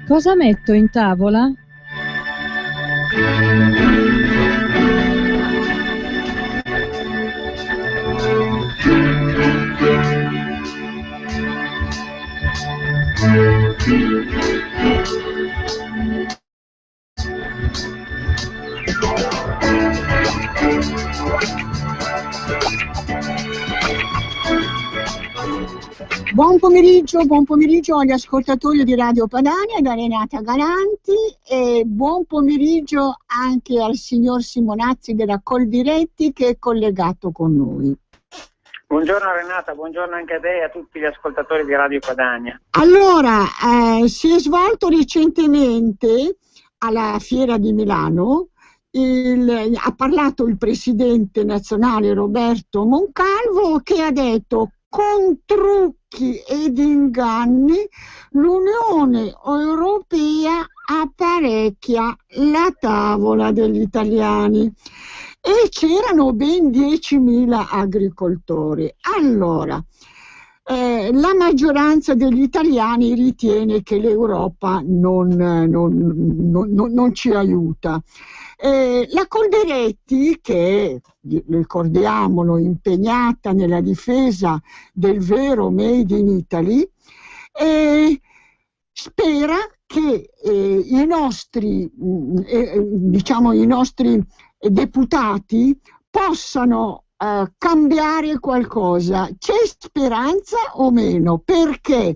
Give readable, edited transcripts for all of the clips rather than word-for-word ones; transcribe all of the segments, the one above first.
Cosa metto in tavola? Buon pomeriggio agli ascoltatori di Radio Padania da Renata Galanti e buon pomeriggio anche al signor Simonazzi della Coldiretti che è collegato con noi. Buongiorno Renata, buongiorno anche a te e a tutti gli ascoltatori di Radio Padania. Allora, si è svolto recentemente alla Fiera di Milano, ha parlato il presidente nazionale Roberto Moncalvo che ha detto: con trucchi ed inganni l'Unione Europea apparecchia la tavola degli italiani e c'erano ben 10.000 agricoltori. Allora, la maggioranza degli italiani ritiene che l'Europa non ci aiuta. La Coldiretti, che ricordiamolo impegnata nella difesa del vero Made in Italy, spera che i nostri deputati possano cambiare qualcosa. C'è speranza o meno? Perché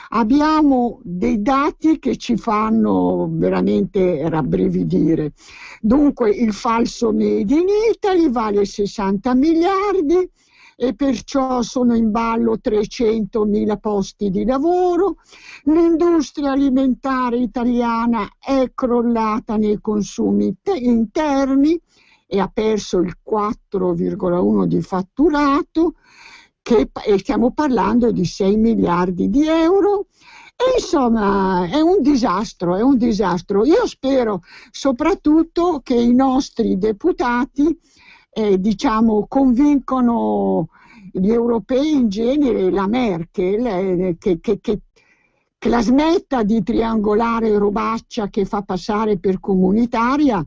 abbiamo dei dati che ci fanno veramente rabbrividire. Dunque il falso Made in Italy vale 60 miliardi e perciò sono in ballo 300.000 posti di lavoro. L'industria alimentare italiana è crollata nei consumi interni e ha perso il 4,1 di fatturato, e stiamo parlando di 6 miliardi di euro. E insomma è un disastro, è un disastro. Io spero soprattutto che i nostri deputati convincono gli europei in genere, la Merkel, che la smetta di triangolare robaccia che fa passare per comunitaria.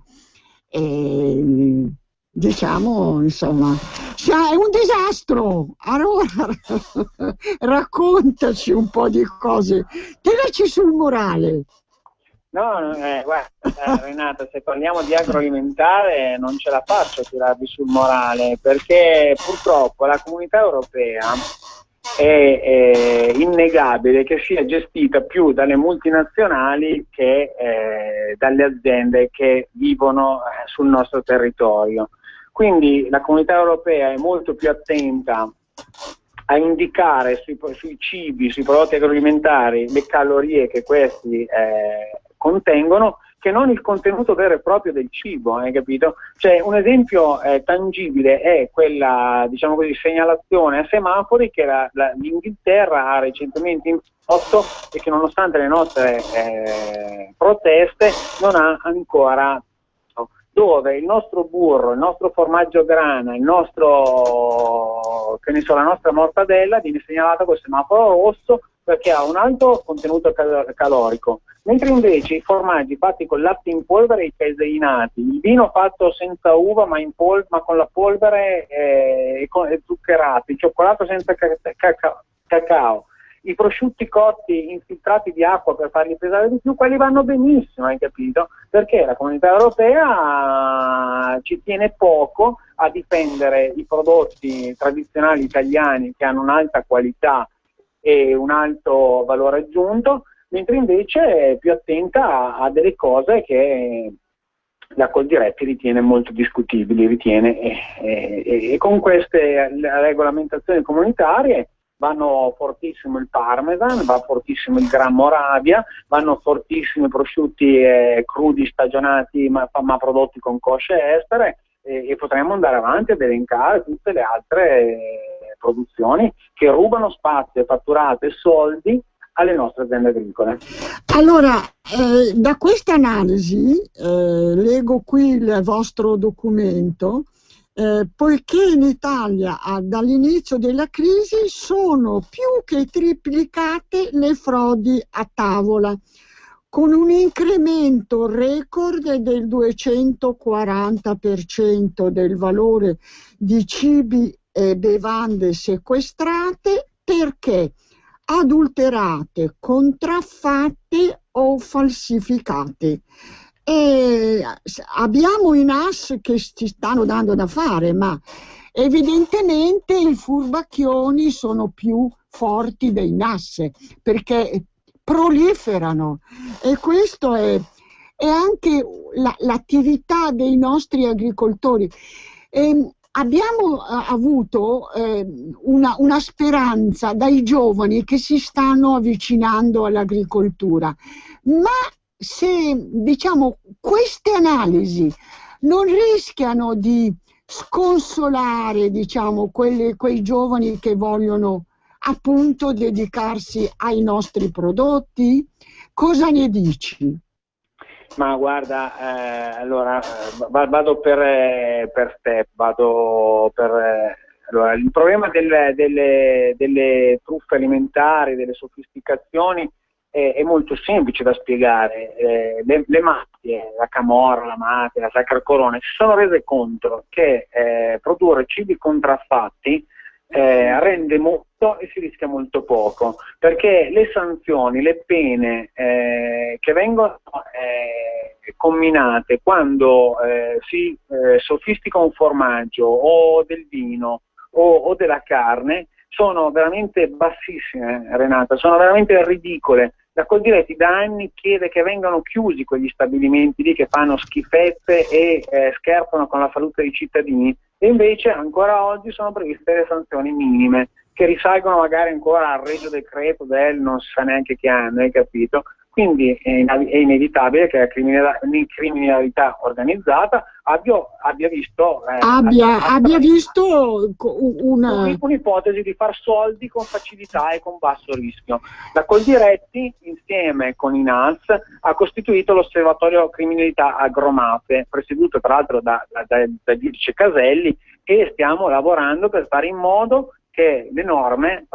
Diciamo, insomma, è un disastro. Allora raccontaci un po' di cose, tiraci sul morale. Guarda Renata, se parliamo di agroalimentare non ce la faccio a tirarvi sul morale, perché purtroppo la comunità europea è innegabile che sia gestita più dalle multinazionali che dalle aziende che vivono sul nostro territorio. Quindi la comunità europea è molto più attenta a indicare sui cibi, sui prodotti agroalimentari, le calorie che questi contengono, che non il contenuto vero e proprio del cibo, hai capito? Cioè, un esempio tangibile è quella, diciamo così, segnalazione a semafori che l'Inghilterra ha recentemente imposto e che nonostante le nostre proteste non ha ancora, dove il nostro burro, il nostro formaggio grana, il nostro, la nostra mortadella viene segnalata col semaforo rosso perché ha un alto contenuto calorico, mentre invece i formaggi fatti con latte in polvere e i caseinati, il vino fatto senza uva ma con la polvere e zuccherato, il cioccolato senza cacao, i prosciutti cotti infiltrati di acqua per farli pesare di più, quelli vanno benissimo, hai capito? Perché la comunità europea ci tiene poco a difendere i prodotti tradizionali italiani che hanno un'alta qualità e un alto valore aggiunto, mentre invece è più attenta a delle cose che la Coldiretti ritiene molto discutibili, e con queste regolamentazioni comunitarie vanno fortissimo il parmesan, va fortissimo il Gran Moravia, vanno fortissimo i prosciutti crudi stagionati ma prodotti con cosce estere, e potremmo andare avanti ad elencare tutte le altre produzioni che rubano spazio e fatturato e soldi alle nostre aziende agricole. Allora, da questa analisi, leggo qui il vostro documento, poiché in Italia dall'inizio della crisi sono più che triplicate le frodi a tavola, con un incremento record del 240% del valore di cibi e bevande sequestrate perché adulterate, contraffatte o falsificate. E abbiamo i NAS che ci stanno dando da fare, ma evidentemente i furbacchioni sono più forti dei NAS perché proliferano, e questo è anche l'attività dei nostri agricoltori. Abbiamo avuto una speranza dai giovani che si stanno avvicinando all'agricoltura, ma se diciamo queste analisi non rischiano di sconsolare, diciamo, quei giovani che vogliono appunto dedicarsi ai nostri prodotti, cosa ne dici? Ma guarda, allora vado per step, allora, il problema delle truffe alimentari, delle sofisticazioni è molto semplice da spiegare. Le mafie, la camorra, la mafia, la Sacra Corona si sono rese conto che produrre cibi contraffatti rende molto e si rischia molto poco, perché le sanzioni, le pene che vengono comminate quando si sofistica un formaggio o del vino o della carne sono veramente bassissime, Renata, sono veramente ridicole. La Coldiretti da anni chiede che vengano chiusi quegli stabilimenti lì che fanno schifezze e scherzano con la salute dei cittadini, e invece ancora oggi sono previste le sanzioni minime, che risalgono magari ancora al regio decreto del non si sa neanche che anno, hai capito? Quindi è inevitabile che la criminalità organizzata abbia visto un'ipotesi di far soldi con facilità e con basso rischio. La Coldiretti, insieme con i NALS, ha costituito l'Osservatorio Criminalità Agromafie, presieduto tra l'altro da giudice Caselli, e stiamo lavorando per fare in modo che le norme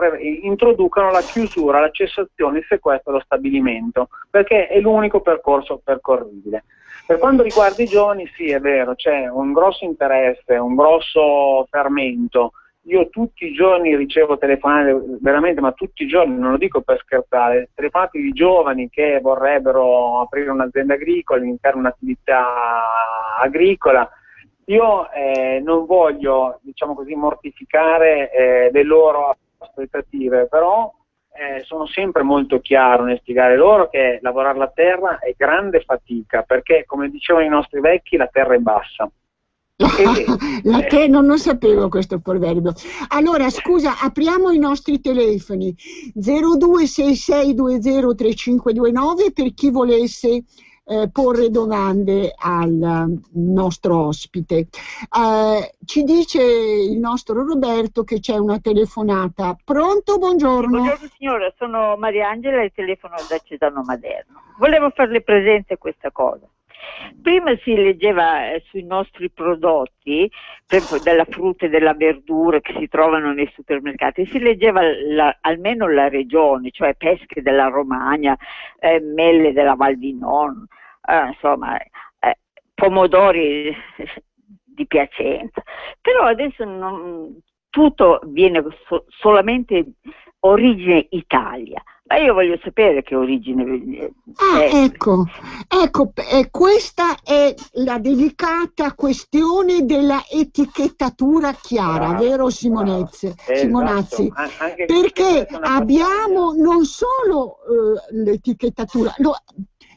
introducano la chiusura, la cessazione, il sequestro dello stabilimento, perché è l'unico percorso percorribile. Per quanto riguarda i giovani, sì, è vero, c'è un grosso interesse, un grosso fermento. Io tutti i giorni ricevo telefonate, veramente, ma tutti i giorni, non lo dico per scherzare, telefonate di giovani che vorrebbero aprire un'azienda agricola, iniziare un'attività agricola. Io non voglio, diciamo così, mortificare le loro aspettative, però sono sempre molto chiaro nel spiegare loro che lavorare la terra è grande fatica, perché, come dicevano i nostri vecchi, la terra è bassa. Non sapevo questo proverbio. Allora, scusa, apriamo i nostri telefoni 0266203529 per chi volesse porre domande al nostro ospite. Ci dice il nostro Roberto che c'è una telefonata. Pronto? Buongiorno. Buongiorno signora, sono Mariangela e telefono da Cesano Maderno. Volevo farle presente questa cosa. Prima si leggeva sui nostri prodotti, per esempio della frutta e della verdura che si trovano nei supermercati, si leggeva almeno la regione, cioè pesche della Romagna, mele della Val di Non, insomma, pomodori di Piacenza. Però adesso tutto viene solamente origine Italia. Ma io voglio sapere che origine è. Ecco, questa è la delicata questione della etichettatura chiara, vero Simonazzi? Esatto. Perché abbiamo non solo l'etichettatura,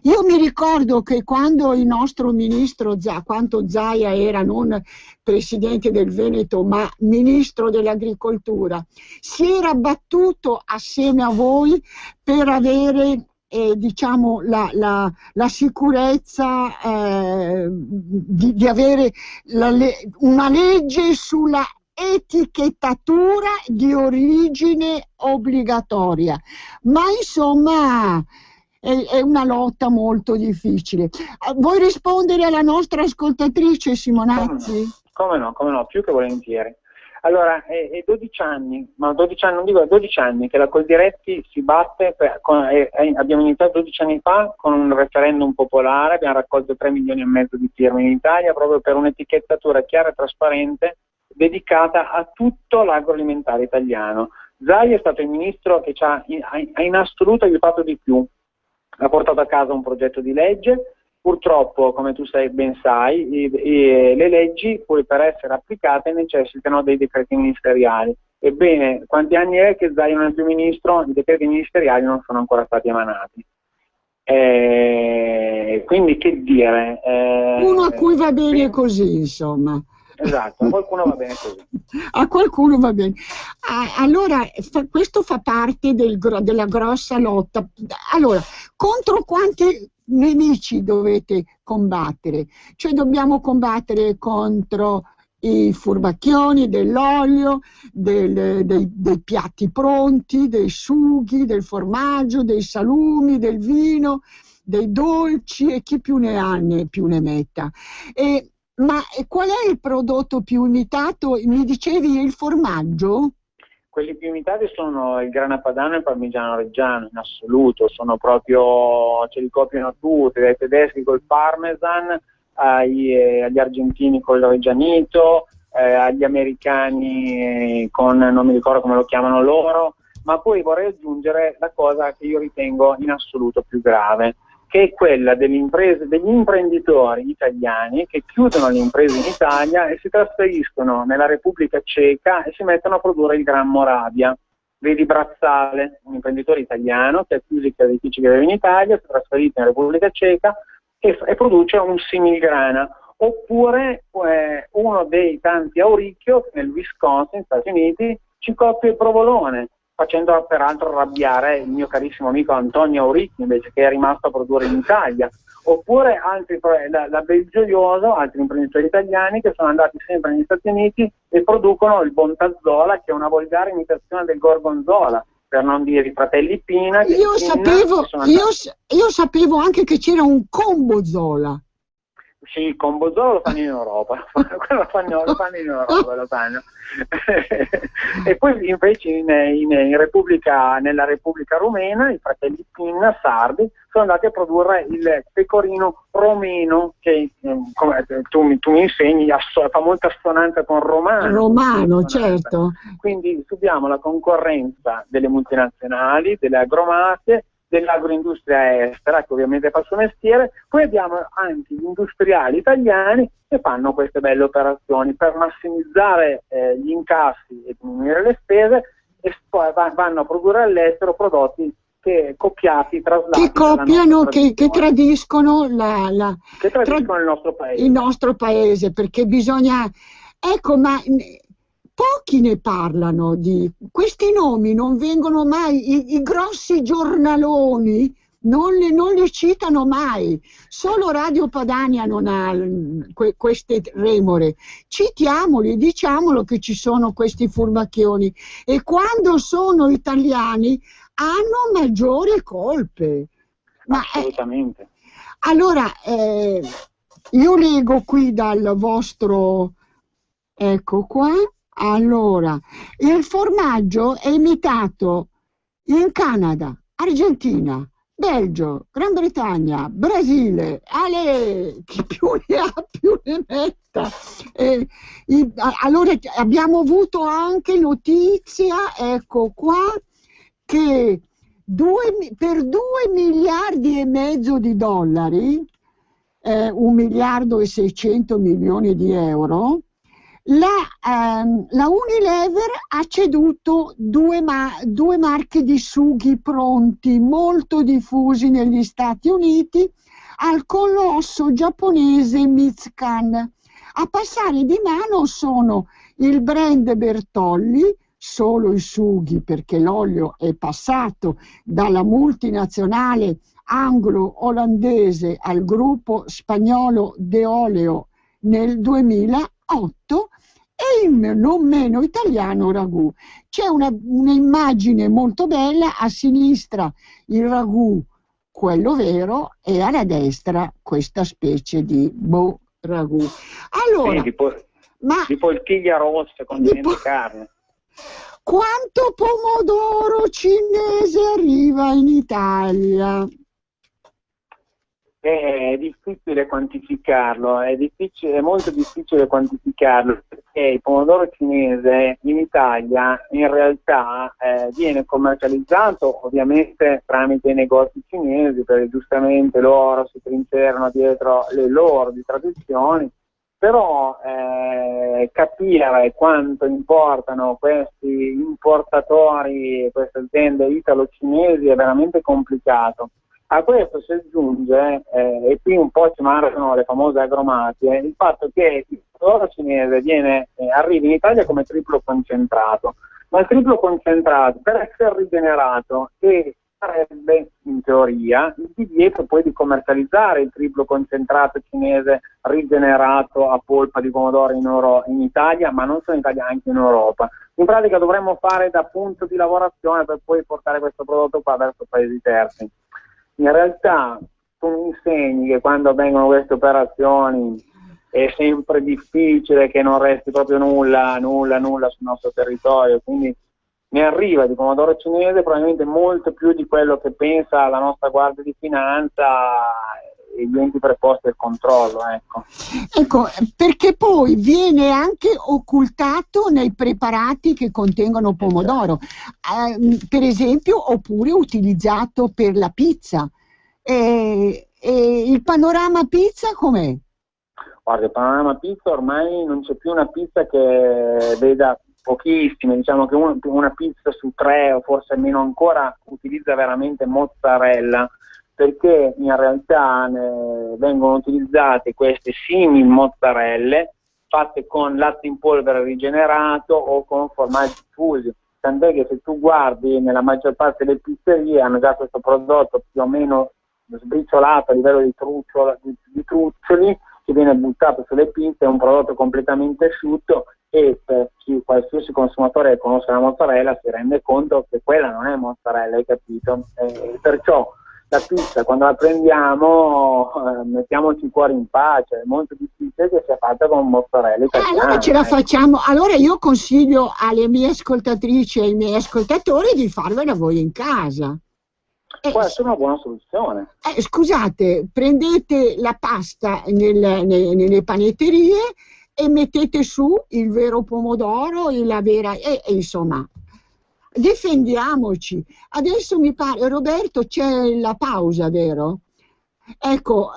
io mi ricordo che quando il nostro ministro quando Zaia era non presidente del Veneto ma ministro dell'agricoltura, si era battuto assieme a voi per avere diciamo la sicurezza di avere una legge sulla etichettatura di origine obbligatoria, ma insomma è una lotta molto difficile. Vuoi rispondere alla nostra ascoltatrice, Simonazzi? come no, più che volentieri. Allora, è 12 anni, ma 12 anni, non dico 12 anni, che la Coldiretti si batte, abbiamo iniziato 12 anni fa con un referendum popolare, abbiamo raccolto 3 milioni e mezzo di firme in Italia proprio per un'etichettatura chiara e trasparente dedicata a tutto l'agroalimentare italiano. Zaia è stato il ministro che ha in assoluto aiutato di più, ha portato a casa un progetto di legge. Purtroppo, come tu ben sai, le leggi, poi per essere applicate, necessitano dei decreti ministeriali. Ebbene, quanti anni è che Zaia non è più ministro? I decreti ministeriali non sono ancora stati emanati. Quindi che dire? Uno a cui va bene così, insomma. Esatto, a qualcuno va bene così. A qualcuno va bene. Allora, questo fa parte della grossa lotta. Allora, contro quanti nemici dovete combattere? Cioè dobbiamo combattere contro i furbacchioni dell'olio, dei piatti pronti, dei sughi, del formaggio, dei salumi, del vino, dei dolci, e chi più ne ha più ne metta. Ma qual è il prodotto più imitato? Mi dicevi il formaggio? Quelli più imitati sono il grana padano e il parmigiano reggiano, in assoluto, sono proprio, ce li copiano tutti, dai tedeschi col parmesan, agli argentini col reggianito, agli americani con, non mi ricordo come lo chiamano loro, ma poi vorrei aggiungere la cosa che io ritengo in assoluto più grave, che è quella degli imprenditori italiani che chiudono le imprese in Italia e si trasferiscono nella Repubblica Ceca e si mettono a produrre il Gran Moravia. Vedi Brazzale, un imprenditore italiano che ha chiuso i caseifici che aveva in Italia, si è trasferito in Repubblica Ceca e produce un similgrana. Oppure uno dei tanti Auricchio che nel Wisconsin, Stati Uniti, ci copia il provolone, facendo peraltro arrabbiare il mio carissimo amico Antonio Auricchio, invece, che è rimasto a produrre in Italia. Oppure la Belgioioso, altri imprenditori italiani che sono andati sempre negli Stati Uniti e producono il Bontazzola, che è una volgare imitazione del Gorgonzola, per non dire i fratelli Pina. Io sapevo anche che c'era un Combozola. Sì, il Combozola lo fanno in Europa, lo fanno in Europa, lo fanno. E poi invece nella Repubblica Rumena i fratelli Pinna, sardi, sono andati a produrre il pecorino romeno, che come tu mi insegni, fa molta assonanza con romano. Romano, certo. Quindi subiamo la concorrenza delle multinazionali, delle agromafie, dell'agroindustria estera, che ovviamente fa il suo mestiere. Poi abbiamo anche gli industriali italiani che fanno queste belle operazioni per massimizzare gli incassi e diminuire le spese, e poi vanno a produrre all'estero prodotti copiati, traslati, che copiano, che tradiscono il nostro paese. Il nostro paese, perché bisogna, ecco, ma pochi ne parlano di questi nomi, non vengono mai, i grossi giornaloni non li citano mai, solo Radio Padania non ha queste remore. Citiamoli, diciamolo che ci sono questi furbacchioni, e quando sono italiani hanno maggiori colpe. Assolutamente. Allora, io leggo qui dal vostro, ecco qua. Allora, il formaggio è imitato in Canada, Argentina, Belgio, Gran Bretagna, Brasile. Chi più ne ha più ne metta. Allora abbiamo avuto anche notizia, ecco qua, che per 2 miliardi e mezzo di dollari, 1 miliardo e 600 milioni di euro, la Unilever ha ceduto due marche di sughi pronti molto diffusi negli Stati Uniti al colosso giapponese Mizkan. A passare di mano sono il brand Bertolli, solo i sughi, perché l'olio è passato dalla multinazionale anglo-olandese al gruppo spagnolo De Oleo nel 2008, e il non meno italiano ragù. C'è un'immagine molto bella, a sinistra il ragù, quello vero, e alla destra questa specie di ragù. Allora, Ma Tipo il tiglia rossa con Tipo- niente carne. quanto pomodoro cinese arriva in Italia? È difficile quantificarlo, è molto difficile quantificarlo perché il pomodoro cinese in Italia in realtà viene commercializzato ovviamente tramite i negozi cinesi, perché giustamente loro si trincerano dietro le loro di tradizioni, però capire quanto importano questi importatori, queste aziende italo-cinesi è veramente complicato. A questo si aggiunge, e qui un po' ci marcano le famose agromafie, il fatto che il pomodoro cinese arriva in Italia come triplo concentrato, ma il triplo concentrato per essere rigenerato e sarebbe in teoria il divieto poi di commercializzare il triplo concentrato cinese rigenerato a polpa di pomodoro in Italia, ma non solo in Italia, anche in Europa. In pratica dovremmo fare da punto di lavorazione per poi portare questo prodotto qua verso paesi terzi. In realtà tu mi insegni che quando avvengono queste operazioni è sempre difficile che non resti proprio nulla sul nostro territorio, quindi ne arriva di pomodoro cinese probabilmente molto più di quello che pensa la nostra Guardia di Finanza e gli enti preposti al controllo, ecco. Ecco, perché poi viene anche occultato nei preparati che contengono pomodoro, per esempio, oppure utilizzato per la pizza. Il panorama pizza com'è? Guarda, il panorama pizza ormai non c'è più una pizza che veda pochissime, diciamo che una pizza su 3 o forse meno ancora utilizza veramente mozzarella, perché in realtà vengono utilizzate queste simil mozzarelle fatte con latte in polvere rigenerato o con formaggi fusi, tant'è che se tu guardi nella maggior parte delle pizzerie hanno già questo prodotto più o meno sbriciolato a livello di truccioli che viene buttato sulle pizze, è un prodotto completamente asciutto e per qualsiasi consumatore che conosce la mozzarella si rende conto che quella non è mozzarella, hai capito? Perciò la pizza quando la prendiamo mettiamoci i cuori in pace, è molto difficile che sia fatta con mozzarella italiana. Allora ce la facciamo. Allora io consiglio alle mie ascoltatrici e ai miei ascoltatori di farvela voi in casa. Può essere una buona soluzione. Scusate, prendete la pasta nelle panetterie e mettete su il vero pomodoro e la vera, insomma, difendiamoci. Adesso mi pare, Roberto, c'è la pausa, vero? Ecco,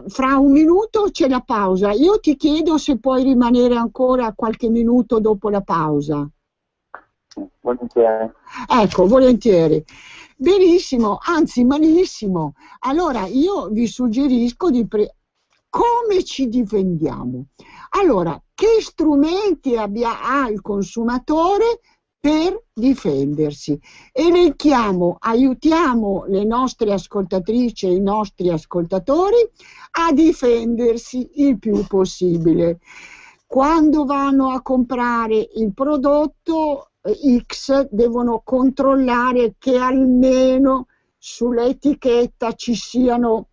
fra un minuto c'è la pausa. Io ti chiedo se puoi rimanere ancora qualche minuto dopo la pausa. Volentieri. Ecco, volentieri. Benissimo, anzi malissimo. Allora io vi suggerisco come ci difendiamo. Allora, che strumenti ha il consumatore per difendersi? Elenchiamo, aiutiamo le nostre ascoltatrici e i nostri ascoltatori a difendersi il più possibile. Quando vanno a comprare il prodotto X devono controllare che almeno sull'etichetta ci siano,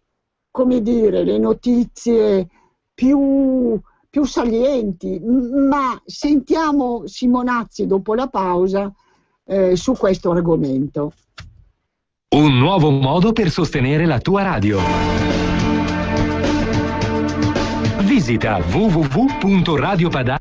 come dire, le notizie più salienti. Ma sentiamo Simonazzi dopo la pausa su questo argomento. Un nuovo modo per sostenere la tua radio. Visita www.radiopadana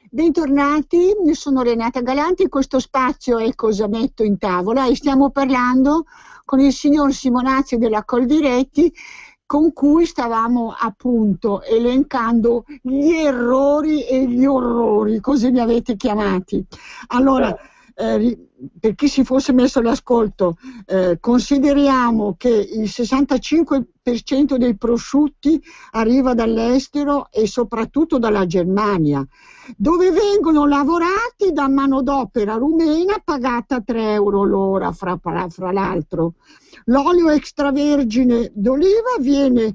Bentornati, sono Renata Galanti, questo spazio è Cosa metto in tavola e stiamo parlando con il signor Simonazzi della Coldiretti, con cui stavamo appunto elencando gli errori e gli orrori, così li avete chiamati. Allora, per chi si fosse messo all'ascolto, consideriamo che il 65% dei prosciutti arriva dall'estero e soprattutto dalla Germania, dove vengono lavorati da manodopera rumena pagata 3 euro l'ora, fra l'altro. L'olio extravergine d'oliva viene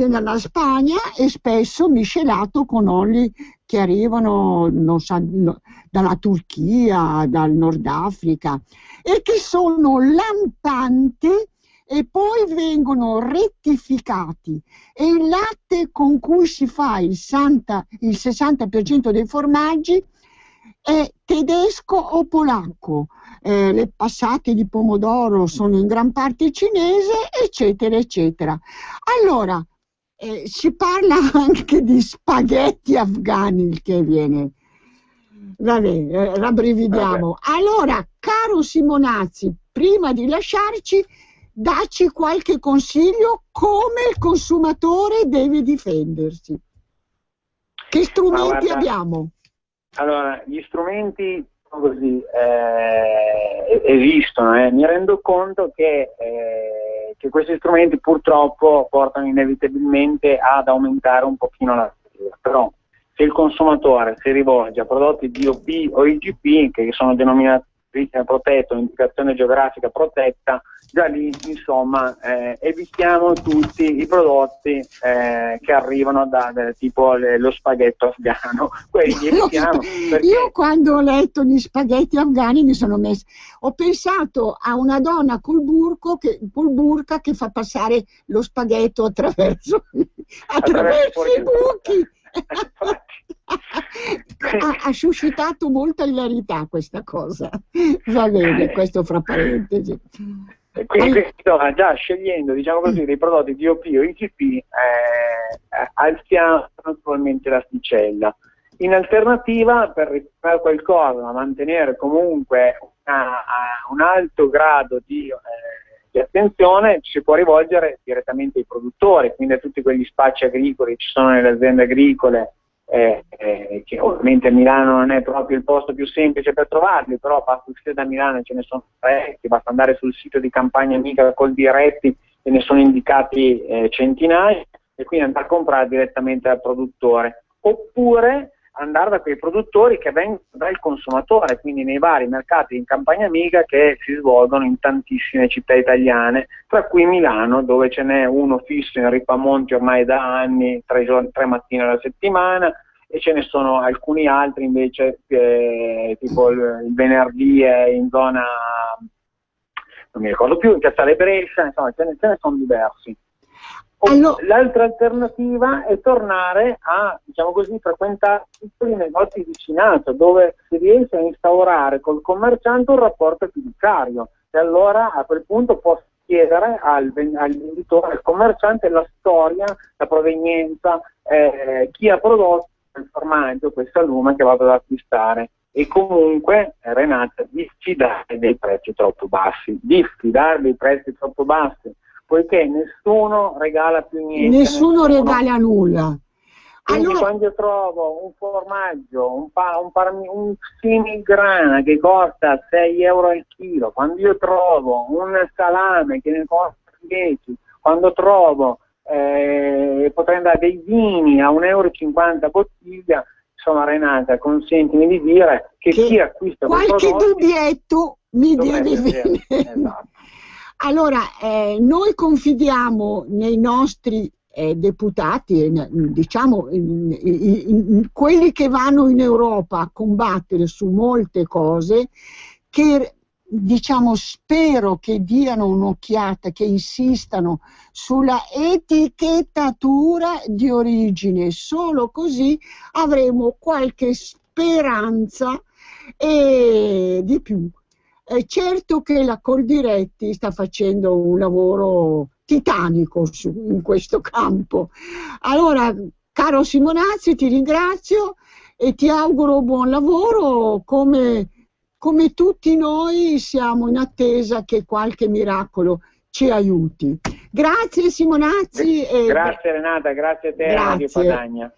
dalla Spagna e spesso miscelato con oli che arrivano dalla Turchia, dal Nord Africa, e che sono lampante e poi vengono rettificati, e il latte con cui si fa il 60% dei formaggi è tedesco o polacco, le passate di pomodoro sono in gran parte cinese, eccetera, eccetera. Allora, si parla anche di spaghetti afghani, che viene, vabbè, rabbrividiamo. Allora, caro Simonazzi, prima di lasciarci, dacci qualche consiglio come il consumatore deve difendersi. Che strumenti abbiamo? Allora, gli strumenti così esistono, mi rendo conto che questi strumenti purtroppo portano inevitabilmente ad aumentare un pochino la spesa, però se il consumatore si rivolge a prodotti DOP o IGP, che sono denominati protetto, indicazione geografica protetta, già lì insomma evitiamo tutti i prodotti che arrivano da tipo lo spaghetto afghano. Quelli evitiamo, perché... Io quando ho letto gli spaghetti afghani mi sono messa, ho pensato a una donna col burka che fa passare lo spaghetto attraverso i buchi. Ha suscitato molta ilarità questa cosa. Va bene, questo fra parentesi. Quindi già scegliendo, diciamo così, dei prodotti DOP o IGP alziamo naturalmente l'asticella. In alternativa, per fare qualcosa, ma mantenere comunque un alto grado di attenzione, ci si può rivolgere direttamente ai produttori, quindi a tutti quegli spacci agricoli che ci sono nelle aziende agricole, che ovviamente a Milano non è proprio il posto più semplice per trovarli, però basta uscire da Milano, ce ne sono parecchi, basta andare sul sito di Campagna Amica Coldiretti e ne sono indicati centinaia, e quindi andare a comprare direttamente dal produttore, oppure andare da quei produttori che vengono dal consumatore, quindi nei vari mercati in Campagna Amica che si svolgono in tantissime città italiane, tra cui Milano, dove ce n'è uno fisso in Ripamonti ormai da anni, 3 mattine alla settimana, e ce ne sono alcuni altri invece tipo il venerdì è in zona, non mi ricordo più, in Piazzale Brescia, insomma ce ne sono diversi. L'altra alternativa è tornare a, diciamo così, frequentare piccoli negozi vicinato, dove si riesce a instaurare col commerciante un rapporto fiduciario, e allora a quel punto posso chiedere al venditore, al commerciante, la storia, la provenienza, chi ha prodotto quel formaggio, quel salume che vado ad acquistare. E comunque, Renata, diffidare dei prezzi troppo bassi, poiché nessuno regala più niente. Nessuno regala nulla. Quindi allora, quando io trovo un formaggio, un filigrana che costa 6 euro al chilo, quando io trovo un salame che ne costa 10, quando trovo, potrei andare dei vini a 1,50 euro bottiglia, insomma Renata, consentimi di dire che chi acquista qualche dubbietto mi deve venire. Esatto. Allora, noi confidiamo nei nostri deputati, diciamo quelli che vanno in Europa a combattere su molte cose, che diciamo spero che diano un'occhiata, che insistano sulla etichettatura di origine, solo così avremo qualche speranza e di più. Certo che la Coldiretti sta facendo un lavoro titanico in questo campo. Allora, caro Simonazzi, ti ringrazio e ti auguro buon lavoro, come tutti noi siamo in attesa che qualche miracolo ci aiuti. Grazie Simonazzi. Grazie Renata, grazie a te, Radio Padania.